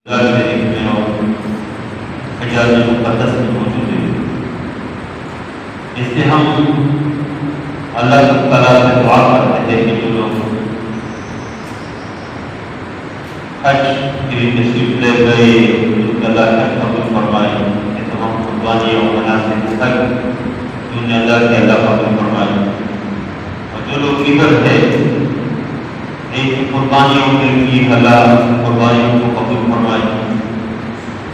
اللہ شریف میں اور حجاز مقدس میں موجود ہے، اس سے ہم اللہ تعالیٰ سے دعا کرتے ہیں کہ جو لوگ حج کے لیے تشریف لے گئے اللہ حج قبول فرمائے، کہ تمام قربانیاں اور مناسب تک جو نے ادا کیا اللہ قبول فرمائے، اور جو لوگ ادھر تھے ایک قربانیوں کے لیے اللہ قربانیوں کو قبول فرمائے،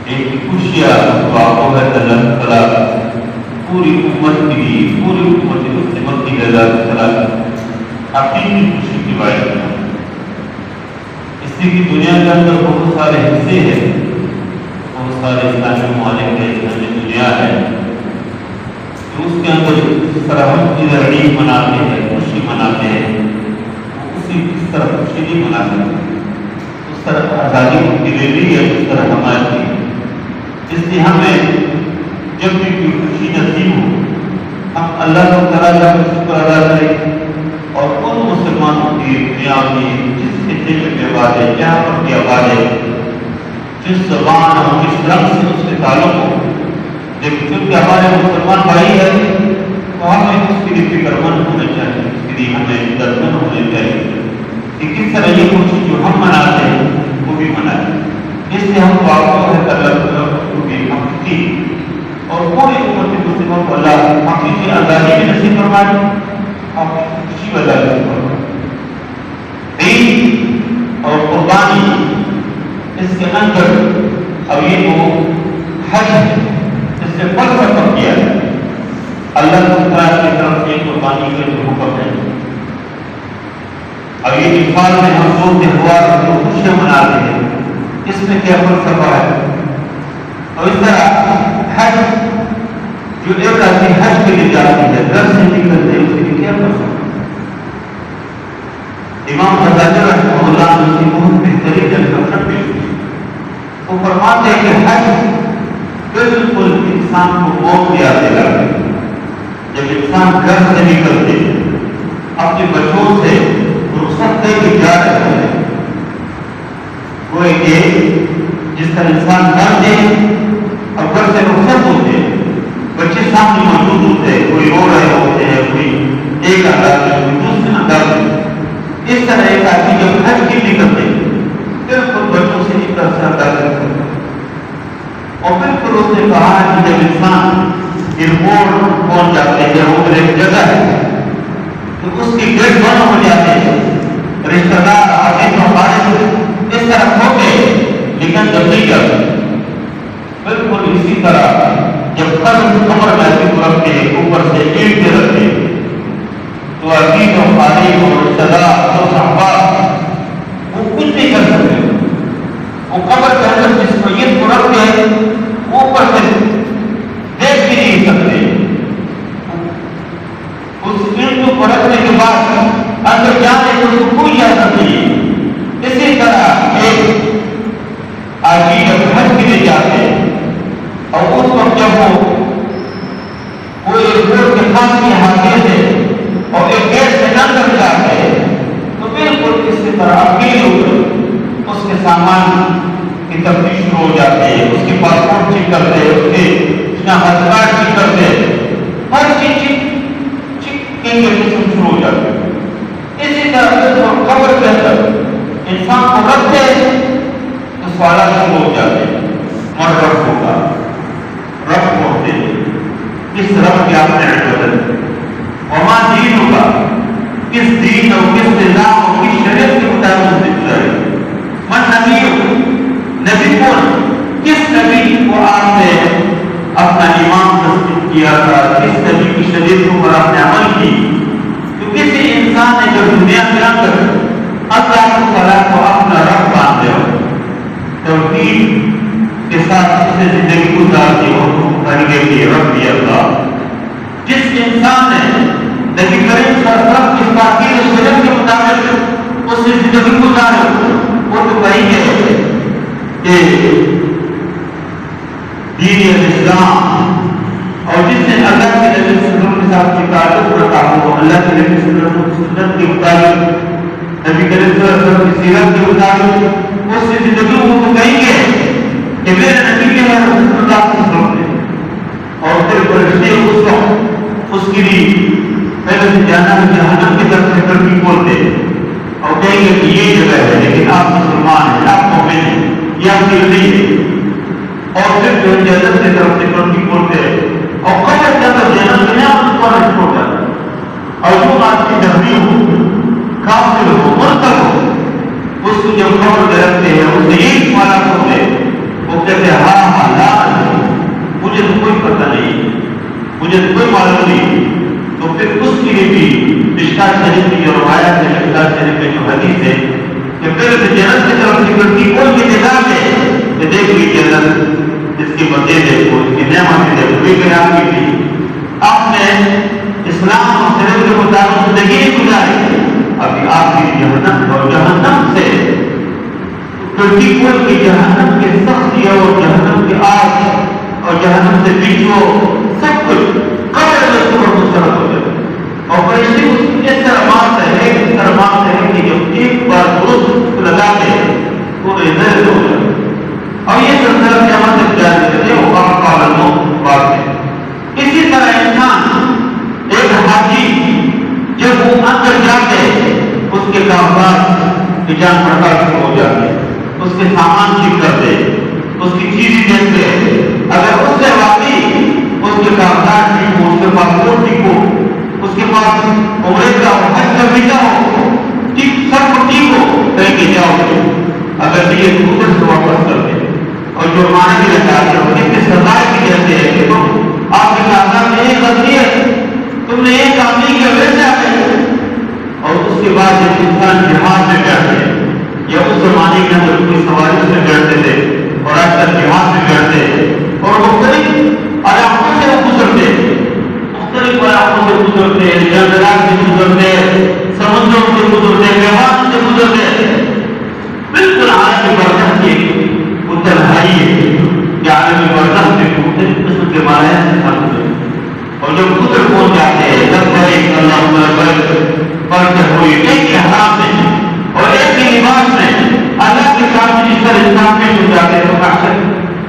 ایک خوشیاں دعاؤں ہے اللہ تعالیٰ پوری امت کے لیے، پوری امت مسلمت کی اللہ تعالیٰ اپنی خوشی کی باعث ہے۔ اس لیے کہ دنیا کے اندر بہت سارے حصے ہیں، بہت سارے اسلامی ممالک ہیں، اسلامی دنیا ہے، تو اس کے اندر جس طرح ہم ادھر عید مناتے ہیں، خوشی مناتے ہیں، اس طرح خوشی نہیں منا سکتے، اس طرح آزادی کی ڈلیوری ہے اس طرح ہماری ہے۔ اس لیے ہمیں جب بھی کوئی خوشی نصیب ہو ہم اللہ تعالیٰ کا شکر ادا کریں، اور ان مسلمانوں کی دنیا میں جس خطے میں بھی آباد ہے، جہاں پر بھی آباد ہے، جس زبان اور جس رنگ سے اس کے تعلق ہو، لیکن کیونکہ ہمارے مسلمان بھائی ہیں تو ہمیں اس کے لیے فکر مند ہونا چاہیے، اس کے لیے ہمیں درمند ہونے چاہیے کہ کس طرح یہ خوشی جو ہم مناتے ہیں وہ بھی منائیں۔ اس لیے ہم واقع ہے اللہ کی حقیقی اور پوری امت مسلموں کو اللہ حقیقی آزادی بھی نصیب فرمائے، اور خوشی بھی نصیب فرمائے۔ عید اور قربانی اس کے اندر اب یہ وہ حج اس سے فلسفہ کیا ہے اللہ تعالیٰ کی طرف سے قربانی کا جو حکم ہے۔ اب یہ انفال میں ہم دو تہوار جو خوشیاں مناتے ہیں، اس میں کیا فلسفہ ہے؟ اور اس طرح حج جو ایک آدمی حج کے لیے جاتی ہے، گھر سے نکلتے ہیں، اس کے لیے کیا فلسفہ؟ امام غزالی رحمہ اللہ نے اس کی بہت بہترین ڈسکرپشن پیش کی۔ وہ فرماتے ہیں کہ حج بالکل انسان کو موت کی یاد دلاتے ہیں۔ جب انسان گھر سے نکلتے اپنے بچوں سے رخصت دے کے جا رہے ہیں، وہ کہ جس طرح انسان گھر دے اور گھر سے رخصت ہوتے، بچے سامنے موجود ہوتے، کوئی رو رہے ہوتے ہیں، کوئی ایک انداز میں، کوئی دوسرے انداز میں، اس طرح ایک آدمی جب حج کے نکلتے بالکل بچوں سے ایک طرح سے انداز کرتے، اور بالکل اس نے کہا کہ جب انسان ایئرپورٹ پہنچ جاتے ہیں، وہ ایک جگہ ہے تو اس کے گیٹ بند ہو جاتے ہیں، رشتہ دار عزیز و خارج اس طرح ہوتے لیکن جب نہیں جاتے، بالکل اسی طرح جب کمر محسوس رکھتے ہیں، اوپر سے اینٹ کے رکھتے تو عزیز و خارج اور رشتہ دار اور صحبات وہ کچھ نہیں کر سکتے۔ وہ قبر کے اندر جس میت کو رکھتے ہیں اوپر سے دیکھ بھی نہیں سکتے، اس علم کو رکھنے کے بعد اندر جانے کو اس کو کوئی اجازت نہیں ہے۔ اسی طرح ایک آدمی جب حج کے لیے جاتے ہیں اور اس وقت جب وہ ایئرپورٹ کے پاس کے حاضر سے اور ایک گیٹ سے اندر جاتے ہیں تو بالکل اسی طرح اکیلے ہو کر اس کے سامان کی تفتیش شروع ہو جاتے ہیں، اس کے پاسپورٹ چیک کرتے ہیں، اس کے شناخت کارڈ چیک کرتے ہیں، ہر چیز شروع ہو جاتے ہیں۔ اسی طرح قبر کے اندر انسان کو رکھتے تو سوالات شروع ہو جاتے ہیں، مر رب ہوگا، رب ہوتے کس رب کی آپ نے عبادت، وما دین ہوگا، کس دین اور کس نظام اور کس شریعت کے مطابق سے گزارے، من نبی ہو، نبی کون، کس نبی کو آپ نے اپنا ایمان تصدیق کیا تھا، کس نبی کی شریعت پر آپ نے عمل کی۔ تو کسی انسان نے جو دنیا کے اندر اللہ تعالیٰ کو اپنا رب مان دیا، توحید کے ساتھ اس نے زندگی گزار دی اور کہنے کی رب دی اللہ۔ جس انسان نے نبی کریم صلی اللہ علیہ وسلم کی تعلیم و شریعت کے مطابق اس نے زندگی گزاری، وہ تو کہیں گے کہ دین اسلام، اور جس نے اللہ کے نبی صلی اللہ علیہ وسلم کے ساتھ تعلق رکھا ہو، اللہ کے نبی صلی اللہ علیہ وسلم کی سنت کے مطابق، نبی کریم صلی اللہ علیہ وسلم کی سیرت کے مطابق اس سے زندگی کو کہیں گے کہ میرے نبی کے رسول اللہ صلی اللہ علیہ وسلم نے، اور پھر فرشتے اس وقت اس کے لیے پہلے سے جہنم کی طرف سے کھڑکی کھولتے اور کہیں گے کہ یہ جگہ ہے، لیکن آپ مسلمان ہیں، آپ مومن ہیں، یہ آپ کی نہیں ہے، اور پھر جو جنت کی طرف سے کھڑکی کھولتے اور قبر کے اندر جنت میں آپ اس پر چھوڑ جاتا ہے، اور جو آپ کی دھرمی ہو، کافر ہو، مرتد ہو، اس کو جب قبر میں رکھتے ہیں اس سے ایک سوال ہوتے وہ کہتے ہیں ہاں لا مجھے تو کوئی پتہ نہیں، مجھے تو کوئی معلوم نہیں. تو پھر اس کے لیے بھی مشکات شریف کی جو روایت ہے، مشکات شریف میں جو حدیث ہے کہ پھر جنت کی طرف سے کھڑکی کھول کے نگاہ ہے کہ دیکھ لی جنت اس کی مزے دیکھو، اس کی نعمت دیکھو، یہ کہ آپ کی تھی، آپ نے اسلام اور شریعت کے مطابق زندگی گزاری، ابھی آپ کی جہنم اور جہنم سے کھڑکی کھول کے جہنم کے سختی اور جہنم کے آگ اور جہنم سے بچو سب کچھ قبر میں اس پر مسترد ہو جائے. اور فرشتے اس طرح مارتے ہیں، اس طرح مارتے ہیں کہ جب ایک بار درست لگاتے ہیں تو ریزلٹ ہو جائے. اور یہ سلسلہ قیامت تک جاری رہتے ہیں، وہ پابندوں بات ہے. اسی طرح انسان ایک حاجی جب وہ اندر جاتے اس کے کاغذات کی جان پڑتال شروع ہو جاتی ہے، اس کے سامان چیک کرتے، اس کی چیزیں دیکھتے، اگر اس سے واقعی اس کے کاغذات ٹھیک ہو، اس کے پاسپورٹ ٹھیک ہو، اس کے پاس عمرے کا حج کا ویزا ہو، ٹھیک سب کچھ ٹھیک ہو، کہیں کہ جاؤ. اگر یہ دوسرے سے واپس کرتے اور جرمانہ بھی لگاتے اور ان کی سزائے بھی دیتے ہیں کہ تم آپ کے کاغذات میں ایک غلطی ہے، تم نے ایک کام نہیں کیا، ویسے آ گئے. اور اس کے بعد جب انسان جہاد میں بیٹھتے ہیں یا اس زمانے کے اندر کوئی سواری میں بیٹھتے تھے اور آج کل جہاد میں بیٹھتے اور مختلف علاقوں سے گزرتے، مختلف علاقوں سے گزرتے، جنگلات سے گزرتے، سمندروں سے گزرتے، میدان سے گزرتے، بالکل عالمی برزخ کی وہ تنہائی ہے کہ عالمی برزخ میں مختلف قسم کے مراحل سے گزرتے. اور جب گزر پہنچ جاتے ہیں لبیک اللہم لبیک پڑھتے ہوئے ایک ہی حرام میں اور ایک ہی لباس میں اللہ کے سامنے جس طرح انسان پیش ہو جاتے ہیں تو محشر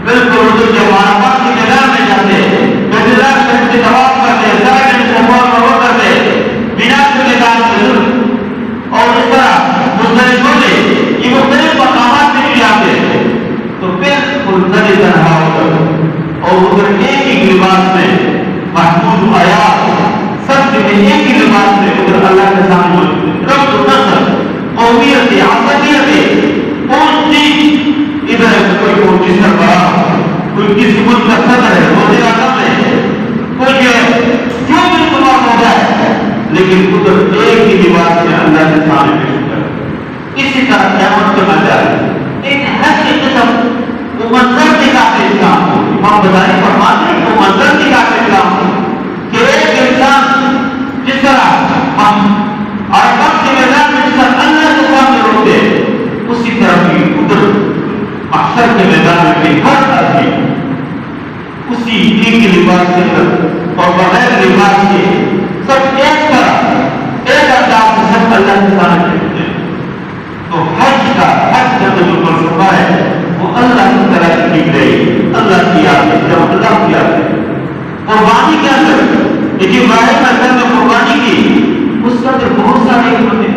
بالکل حضور کے معرفات کی جگہ میں جاتے ہیں، بیت اللہ شریف سے طواف کرتے ہیں، سارے دن صفا و مروا کرتے ہیں، بنا کے میدان میں اور اس طرح مختلف ہوتے یہ مختلف مقامات میں بھی جاتے ہیں. تو بالکل سری تنہا ہو کر اور ادھر ایک ہی لباس میں محمود آیات سب میں ایک ہی لباس میں ادھر اللہ کے سامنے رب و نصر قومیت عصبیت کون چیز ادھر کوئی کسی سربراہ، کوئی کسی ملک کا صدر ہے، وزیر اعظم ہے، کوئی جو بھی تمام ہو جائے لیکن ادھر ایک ہی لباس میں اللہ کے سامنے پیش ہوتا ہے. اسی طرح قیامت کے منظر ایک ہر قسم وہ منظر دکھاتے اسلام کو. امام غزالی فرماتے ہیں وہ منظر دکھاتے اسلام کو کہ ایک انسان جس طرح ہم عرفات کے میدان میں جس طرح اللہ کے سامنے روتے اسی طرح بھی ادھر محشر کے میدان میں بھی ہر آدمی اسی ایک لباس کے اندر اور بغیر لباس کے سب ایک طرح ایک انداز سے سب اللہ کے سامنے ہوتے ہیں. تو حج کا جو فلسفہ ہے وہ اللہ کی طرح کی ٹھیک رہی، اللہ کی یاد ہے، جب اللہ کی یاد ہے. قربانی کے اندر ابراہیم علیہ السلام نے قربانی کی، اس کا تو بہت سارے حکمتیں.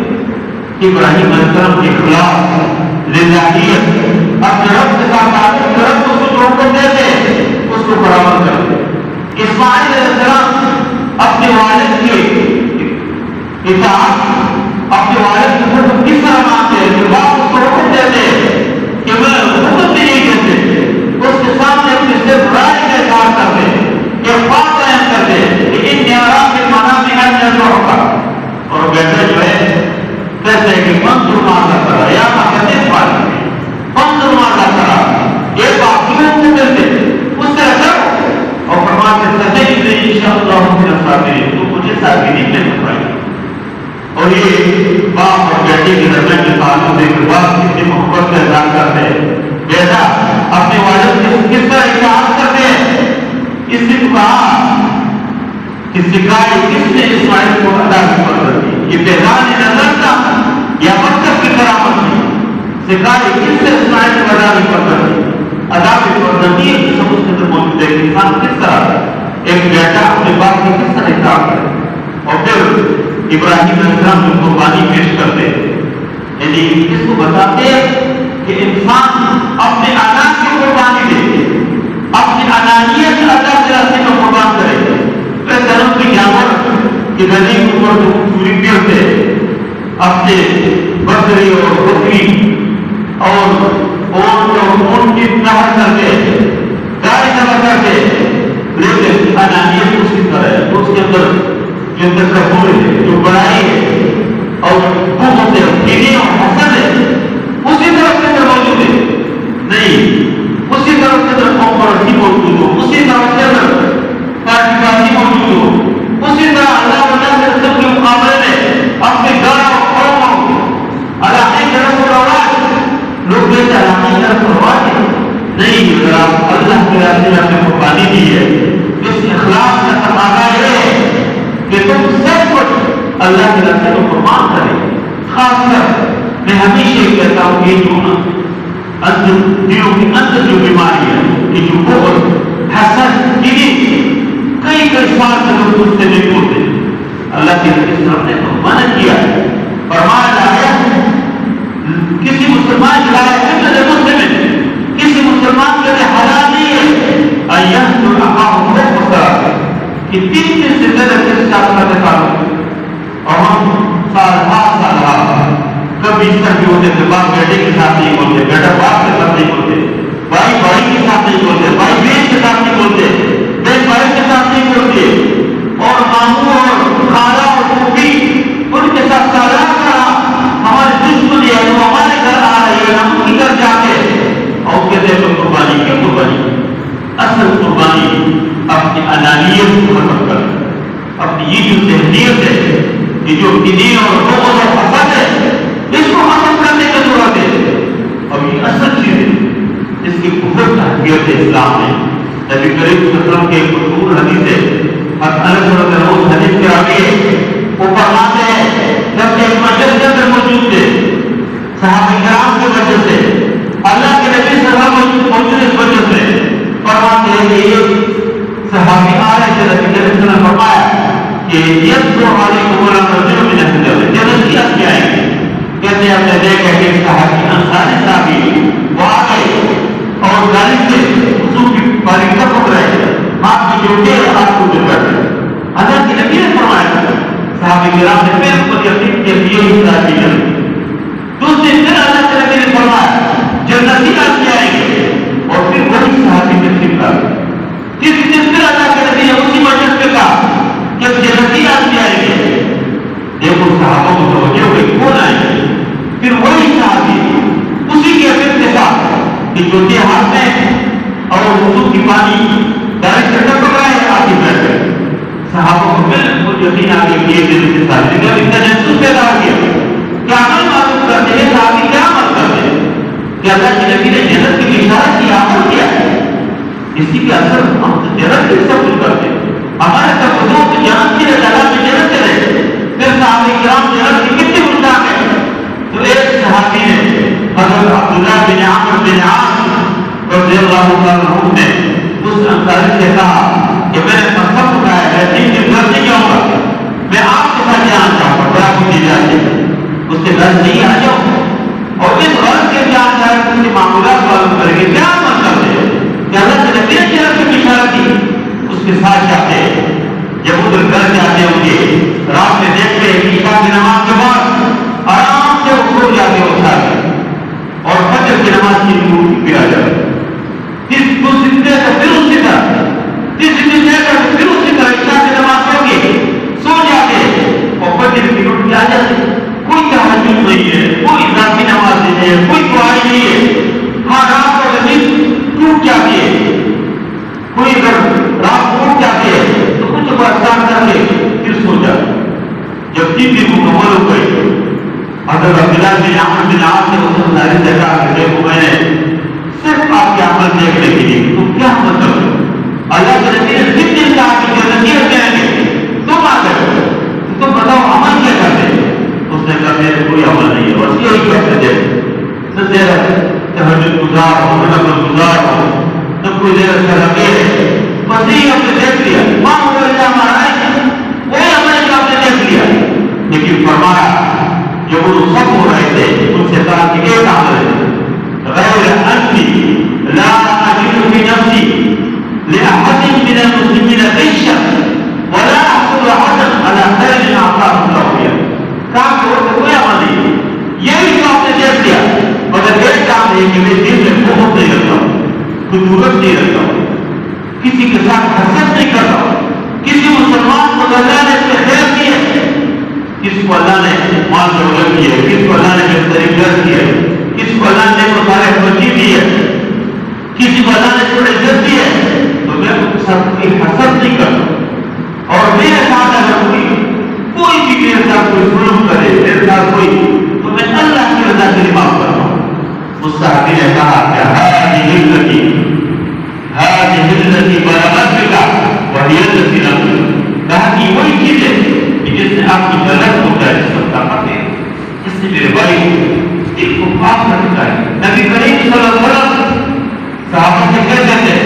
ابراہیم علیہ السلام کے خلاف للہیت اپنے رب کے ساتھ آتے، رب کو کچھ حکم دیتے اس کو برابر کرتے. اسماعیل علیہ السلام اپنے والد کی اطاعت اپنے والد کے حکم کس طرح مانتے ہیں کہ باپ اس کو حکم دیتے کہ میں حکم بھی نہیں دیتے، اس کے سامنے اپنے سے برائے کا اظہار کرتے کہ خواب بیان کرتے کہ ان نیارات کے مانا میں اور بیٹا جو ہے کہتے ہیں کہ منظر ماذا کرا یا مقدس پالی منظر ماذا کرا یہ باقیوں کو ملتے اس سے اثر اور فرماتے سجد نے انشاءاللہ من الصابرین تو مجھے صابرین میں بتائیں. اور یہ باپ اور بیٹے کے درمیان کے تعلق ہے کہ باپ کتنی محبت کا اظہار کرتے ہیں، بیٹا اپنے والد کی کس طرح اطاعت کرتے ہیں. اس نے کہا کہ سکھائی کس نے اسماعیل کو ادا کی پڑھ دی، یہ پہچان نظر تھا یا مکتب کی کرامت تھی. سکھائی کس نے اسماعیل کو ادا کی پڑھ دی، ادا کی پھر ابراہیم علیہ السلام جو قربانی پیش کرتے، یعنی اس کو بتاتے کہ انسان اپنے انا کی قربانی دے، اپنی انانیت اللہ کے راستے میں قربان کرے، جنم کے جانور کہ گلی کے اوپر جو چوری پھرتے اپنے بکری اور بکری اور اونٹ کی نہر کرتے، گائے نہر کرتے، لیکن انانیت اسی طرح ہے، اس کے اندر جو تکبر ہے، جو بڑائی ہے اور بغض ہے، کینہ اور حسد ہے، اسی طرح کے اندر موجود ہے نہیں، اسی طرح کے اندر قوم پرستی موجود ہو، اسی طرح کے اندر پارٹی بازی موجود ہو، اسی طرح اللہ کے رسول کے مقابلے میں اپنے گھر اور قوم علاقے کے رسول اولاد لوگ کہتے ہیں علاقے کے رسول اولاد نہیں، اگر آپ اللہ کے راستے میں اپنے قربانی دی ہے، اس اخلاص کا تقاضا یہ ہے کہ تم سب کچھ اللہ کے راستے میں قربان کریں۔ خاص کر میں ہمیشہ یہ کہتا ہوں کہ جو دلوں کے اندر جو بیماری ہے، کہ جو بغض، حسد، کینہ، کئی سال سے لوگ اس سے نہیں بولتے، اللہ کے رسول نے تو منع کیا ہے، فرمایا کسی مسلمان کی رائے کسی مسلمان کے لیے حلال نہیں ہے کہ تین دن سے زیادہ کے ساتھ تعلق، اور ہم سال کبھی اس طرح ہوتے تھے، باپ بیٹے کے ساتھ نہیں بولتے، بیٹا باپ کے ساتھ نہیں بولتے، بھائی بھائی کے ساتھ نہیں بولتے، بھائی بہن کے ساتھ نہیں بولتے، بہن بھائی کے ساتھ نہیں بولتے، اور ماموں اور خالہ اور پھوپھی ان کے ساتھ سالانہ کرا، ہمارے دشمن ہے وہ ہمارے گھر آ رہی ہے، ہم ان کے گھر جا کے اور کہتے ہیں قربانی کیا قربانی؟ اصل قربانی اپنی انانیت کو ختم کر، اپنی یہ جو ذہنیت ہے، یہ جو کینہ اور بغض اور حسد ہے، اس کو ختم کرنے کی ضرورت ہے، اور یہ اصل چیز ہے، اس کی بہت اہمیت ہے اسلام میں۔ نبی کریم صلی اللہ علیہ وسلم کے ایک مشہور حدیث ہے، انس رضی اللہ عنہ حدیث کے راوی ہے، وہ فرماتے ہیں جب ایک مجلس کے اندر موجود تھے صحابہ کرام کی وجہ سے، اللہ کے نبی صلی اللہ علیہ وسلم موجود اس وجہ سے، فرماتے ہیں کہ ایک صحابی آ رہے تھے، نبی کریم صلی اللہ علیہ وسلم فرمایا کہ یذکر علیکم الرجل من اہل الجنہ، جنتیات کیا آئیں گے؟ کہتے ہیں ہم نے دیکھا کہ صحابی انصاری صحابی وہ آ گئے اور گاڑی سے حضور کی باریکہ پکڑ رہے تھے، ہاتھ میں جوتے اور ہاتھ کو دے بیٹھے، اللہ کے نبی نے فرمایا صحابہ کرام نے پھر پر یقین کیا کہ یہ صحابی جنت، دوسرے دن اللہ کے نبی نے فرمایا جنتیات کیا آئیں گے، اور پھر وہی صحابی تشریف لائے، تیسرے دن پھر اللہ کے نبی نے اسی مجلس میں کہا کہ جنتیات کیا آئیں گے، دیکھو صحابہ کو توجہ ہوئی کون آئیں گے، پھر وہی صحابی اسی کے عقیدت کے ساتھ کہ جوتے ہاتھ میں اور حضور کی پانی دائیں سے ٹپک رہا ہے، آگے بیٹھ گئے، صحابہ کو بالکل یقین آ گیا کہ یہ دل سے صحابی، لیکن اب تجسس پیدا ہو گیا کہ عمل معلوم کرتے ہیں صحابی کیا عمل کرتے ہیں، کہ اللہ کے نبی نے جنت کی بشارت کی، عمل کیا ہے، اسی کے اثر ہم جنت کی سب کچھ کرتے ہیں، ہمارے سب حضور کی جنت کی جگہ میں جنت چلے، پھر صحابہ کرام جنت کی کتنی مشتاق ہے، تو ایک صحابی نے حضرت عبداللہ بن عمرو بن عاص رضی اللہ عنہ نے اس انصاری سے کہا کہ میں نے مقصد اٹھایا ہے، تین دن گھر نہیں جاؤں گا، میں آپ کے ساتھ جانا چاہوں گا، کیا کچھ دی جاتی ہے، اس کے گھر نہیں آ جاؤ، اور اس گھر کے جان جائے اس کے معمولات معلوم کریں گے، کیا مطلب ہے کہ اللہ کے نبی نے جنت کی بشارت دی، اس کے ساتھ جاتے ہیں، جب ادھر گھر جاتے ہوں گے، رات میں دیکھتے ہیں کہ عشاء کی نماز کے بعد آرام سے وہ سو جاتے ہو سارے، اور فجر کی نماز کی نور پھر آ جاتے، پھر اسی طرح پھر اسی طرح عشاء کی نماز پڑھ کے سو جاتے، اور فجر کی نور پھر آ جاتے، کوئی تہجد نہیں ہے، کوئی ذاتی نماز نہیں ہے، کوئی دعائی نہیں ہے، ہاں رات کو نیند ٹوٹ جاتی ہے، کوئی اگر رات ٹوٹ جاتی ہے تو کچھ برسات کر کے پھر سو جاتے، جب 3 دن مکمل ہو گئے، حضرت عبداللہ بن عمرو بن عاص سے اس انصاری سے کہا کہ دیکھو میں نے صرف آپ کے عمل دیکھنے کے لیے، تم کیا عمل کرتے ہو، اللہ کے نبی نے 3 دن کہا کہ جنتیات جائیں گے، تم آ گئے، تم بتاؤ عمل کیا کرتے ہیں، اس نے کہا میرے کوئی عمل نہیں ہے، بس یہی کرتے تھے، نہ زیادہ تہجد گزار ہو، نہ نفل گزار ہو، نہ کوئی زیادہ صدقے ہے، بس یہی ہم نے دیکھ لیا، ماں ہمارا ہے وہی عمل کا ہم نے دیکھ خجورت نہیں رکھتا ہوں، کسی کے ساتھ حسد نہیں کرتا ہوں، کسی مسلمان کو اللہ نے خیر کی ہے، کس کو اللہ نے مال دولت کی ہے، کس کو اللہ نے بہترین گھر کی ہے، کس کو اللہ نے سارے خوشی دی ہے، کسی کو اللہ نے تھوڑی عزت دی ہے، تو میں ان کے ساتھ کوئی حسد نہیں کرتا، اور میرے ساتھ اگر کوئی بھی میرے ساتھ کوئی ظلم کرے، میرے ساتھ کوئی، تو میں اللہ کی رضا کے لیے معاف کرتا ہوں۔ اس صحابی نے کہا کہ هذه التي بلغت بك وهي التي لم تبلغ، کہا کہ وہی چیز ہے کہ جس نے آپ کی غلط ہوتا ہے، جس کو طاقت ہے، جس نے میرے بھائی دل کو معاف کر دیتا ہے۔ نبی کریم صلی اللہ علیہ وسلم صحابہ سے کہتے تھے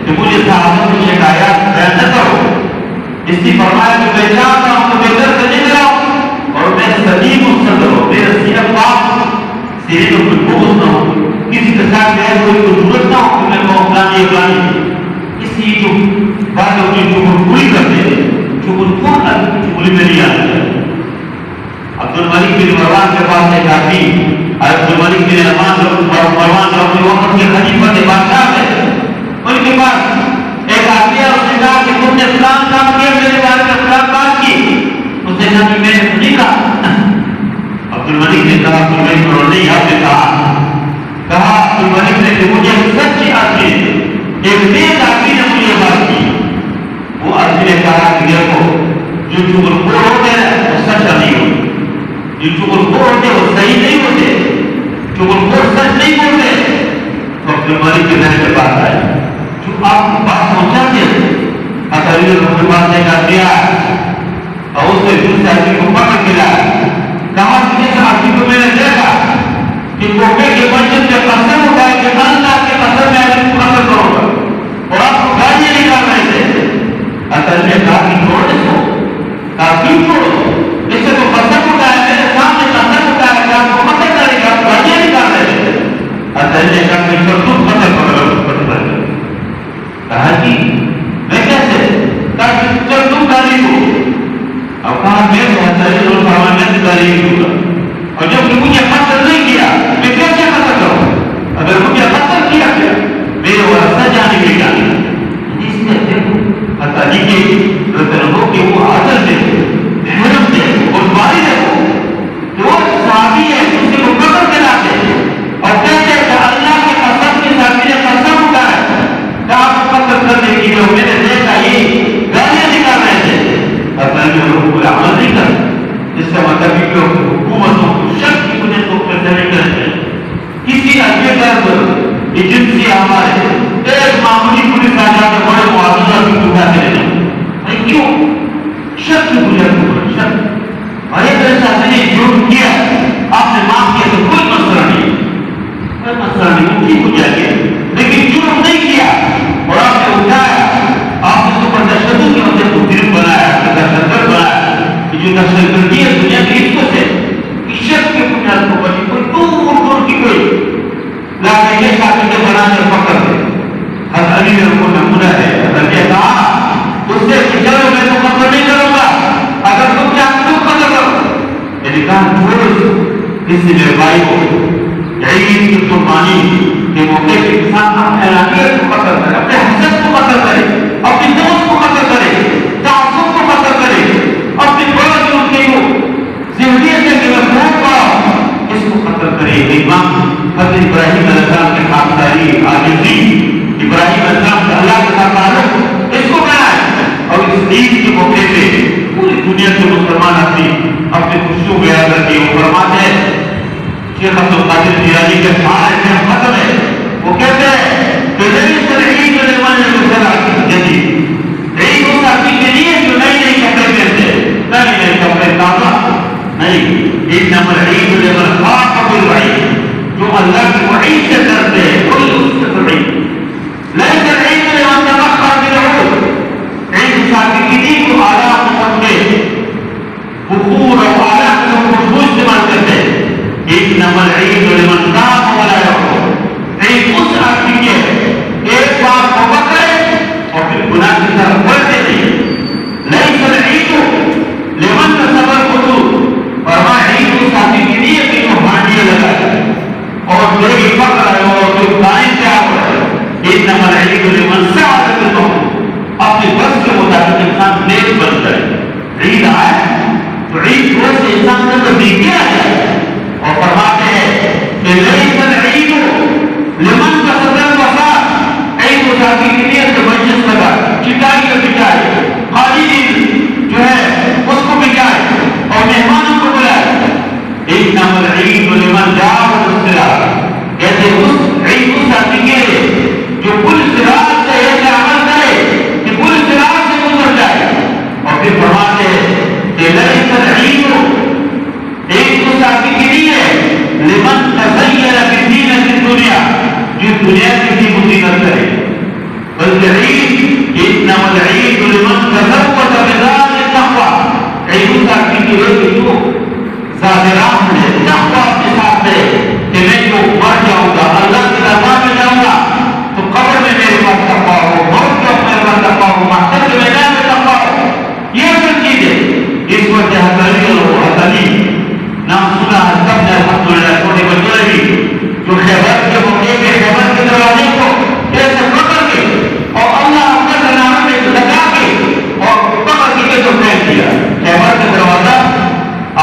کہ مجھے صحابہ کی شکایات بیان نہ کرو، اس نے فرمایا کہ میں چاہتا ہوں کہ میں درد نہیں کراؤں اور میں سلیم و صدر ہوں، میرا سینہ پاک، سینے میں کوئی بغض نہ ہو، کسی کے ساتھ میرے کوئی ضرورت نہ ہو کہ میں کہوں فلانی فلانی۔ اس لیے جو بات ہوتی ہے چغل خوری کرتے ہیں، چغل خور چغلی میں نہیں آتا ہے۔ عبد الملک بن مروان کے پاس ایک آدمی، عبد الملک بن مروان جو اپنے وقت کے خلیفہ کے بادشاہ ہے، ان کے پاس ایک آدمی ہے، اس نے کہا کہ تم نے فلان کام کیا، میرے بارے میں فلان بات کی، اس نے کہا کہ میں نے نہیں کہا۔ عبد الملک نے کہا کہ میں نہیں، آپ نے کہا عبد الملک نے کہ مجھے سچی آدمی، ایک نیک آدمی نے مجھے بات کی۔ وہ آدمی نے کہا کہ دیکھو جو چغل خور ہوتے ہیں وہ سچا نہیں ہوتے، جو چغل خور ہوتے وہ صحیح نہیں ہوتے، چغل خور سچ نہیں بولتے۔ تو عبد الملک کے ذہن میں بات آئی، جو آپ کو بات پہنچاتے ہیں، اکثر کے پاس ایک آدمی آیا اور اس نے دوسرے آدمی کو پکڑ کے لایا، کہا کہ اس آدمی کو میں نے دیکھا کہ کوفے کے مسجد میں قسم اٹھائے کہ اللہ کے قسم میں آپ کو قتل کروں گا، اور آپ کو گالیاں نکال رہے تھے۔ اصل میں کہا کہ چھوڑ اس کو، کہا کیوں چھوڑو، اس سے تو قسم اٹھایا، میرے سامنے قسم اٹھایا کہ آپ کو قتل کرے گا، آپ گالیاں نکال رہے تھے۔ اصل میں کہا کہ چل تم قتل کرو، کہا کہ میں کیسے، کہا کہ چل تم گالی دو۔ اب کہا میں گالی دوں گا، اور جب مجھے قتل نہیں کیا میں کیسے قتل کروں، اگر مجھے قتل کیا گیا میرے ورثہ جانے کے جانے۔ اس میں دیکھو حتیٰ جی کے رتنوں کے وہ عادل ہے، حرم ہے، اور باری دیکھو کہ وہ صحابی ہے، اس سے وہ قتل کے لاتے اور کہتے ہیں کہ اللہ کے قسم کے ساتھ میرے قسم اٹھایا کہ آپ کو قتل کرنے کی جو میں نے دیکھا یہ گالیاں نکال رہے تھے۔ حتیٰ کہ وہ پورا عمل نہیں کرتے، جس کا مطلب ہے کہ حکومتوں کو شک کی بنیاد پر نہیں کرتے۔ کسی اجے درد ایجنسی ہمارے ایک معمولی پولیس آ جاتے بڑے معاوضہ بھی اٹھا کے لینا، کیوں؟ شک کی بنیاد پر شک، اور ایک ایسا نے جرم کیا آپ نے معاف کیا تو کوئی مسئلہ نہیں، کوئی مسئلہ نہیں، وہ ٹھیک ہو جائے گی، لیکن جرم نہیں کیا اور آپ نے اٹھایا، آپ نے تو پر تشدد کی وجہ سے جرم بنایا، دہشت گرد بنایا، جو دہشت گردی ہے دنیا کی حکمت ہے، شک کے بنیاد پر بنی کوئی دور کی کوئی لاکھ یہ شاکر کے بنا کر پکڑ دے۔ حضرت علی نے ان کو نمونہ ہے، حضرت نے کہا اس سے کہ چلو میں تو قتل نہیں کروں گا، اگر تم چاہتے تو قتل کرو، میں نے کہا چھوڑو اس سے میرے بھائی کو عید کی قربانی کے موقع مت کریں، بلکہ عید انما العید لمن تزود بذات التقوی، عید اس آدمی کی ہے کہ جو ذات راہ ہے، تقوی اپنے ساتھ ہے کہ میں جو مر جاؤں گا اللہ کے دربار میں جاؤں گا تو قبر میں میرے پاس تقوی ہو، موت کے میرے پاس تقوی ہو، محشر کے میدان میں تقوی ہو، یہ اصل چیز ہے۔ اس وقت حسنی نام سنا ہے سب نے الحمدللہ، چھوٹے بچوں نے بھی، جو خیبر کے موقع پہ خیبر کے دروازے کو ایسے پکڑ کے اور اللہ اکبر کے نام میں لگا کے اور پکڑ کے جو پھینک دیا خیبر کا دروازہ،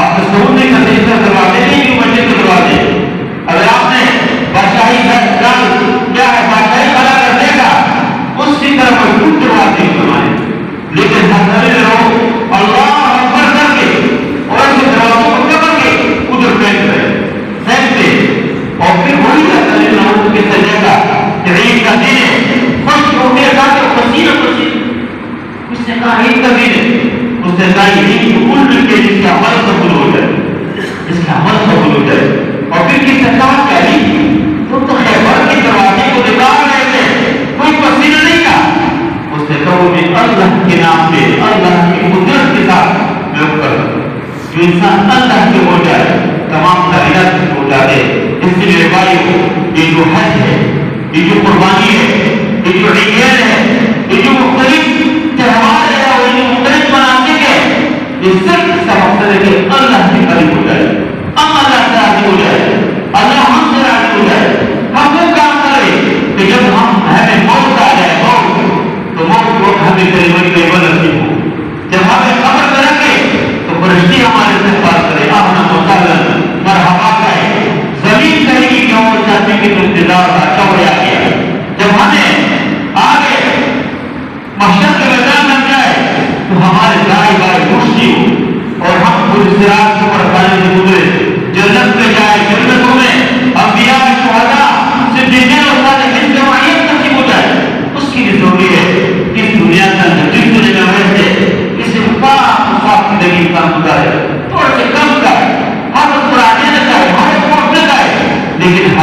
آپ تصور نہیں کرتے اس کا دروازے نہیں جو مسجد کے دروازے، اگر آپ نے بادشاہی کیا ہے بادشاہی بنا کر دیکھا اسی طرح مضبوط دروازے بنائے، لیکن ہر لوگ اللہ اکبر کر کے اور ایسے دروازوں کو پکڑ کے ادھر پھینک رہے پھینکتے، اور پھر وہی رہتا ہے لوگوں کے سجے کا عید کا دن ہے، خوش ہو کے کہا کہ پسینہ پسینہ، اس نے کہا عید کا دن ہے، اس نے کہا عید کو کل مل کے جس کا عمل قبول ہو جائے، اس کا عمل قبول ہو جائے، اور پھر کس نے کہا کیا نہیں تم تو خیبر کے دروازے کو نکال رہے تھے، کوئی پسینہ نہیں تھا، اس نے کہا میں اللہ کے نام پہ اللہ کی قدرت کے ساتھ میں کر جو انسان اللہ کے ہو جائے تمام کائنات سے ہو جاتے۔ اس کے لیے بھائیو یہ جو حج ہے، یہ جو قربانی ہے، یہ جو عید ہے، یہ جو مختلف تہوار ہے اور یہ جو مختلف مناسک ہے، یہ صرف اس کا مقصد ہے کہ اللہ کے قریب ہو جائے، ہم اللہ سے راضی ہو جائے، اللہ ہم سے راضی ہو جائے، ہم وہ کام کریں کہ جب ہمیں موت آ جائے تو موت کو ہمیں قریب نصیب ہو، جب ہمیں قبر میں رکھے تو فرشتے ہمارے سے بات کرے اہلا وسہلا مرحبا کہے، زمین کہے گی کہ وہ چاہتے کہ انتظار کا چوریا کیا، جب ہمیں آگے محشر کے میدان میں جائے تو ہمارے دائیں بائیں خوشی ہو اور ہم خود صراط کے اوپر کھانے سے گزرے، جنت میں جائے، جنتوں میں انبیاء شہداء صدیقین اور صالحین جماعت نصیب ہو جائے، اس کی بھی ضروری ہے کہ اس دنیا کا جس دنیا میں رہتے اسے صاف زندگی کا گزارے، تھوڑے سے کم کا ہر پرانے نہ چاہے ہر نہ چاہے، لیکن